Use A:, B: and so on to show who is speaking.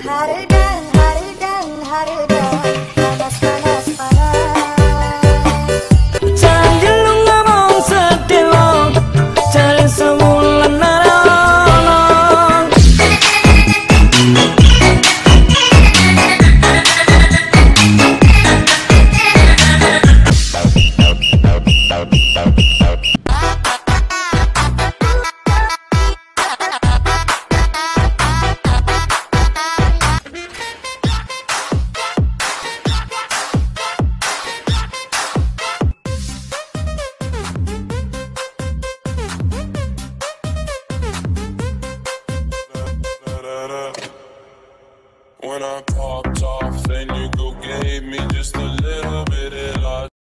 A: Haridan, haridan, haridan, panas, panas, panas.
B: Janji lu ngomong sedih lo, cari sebulan narang.
C: When I popped off, then you go gave me just a little bit of love.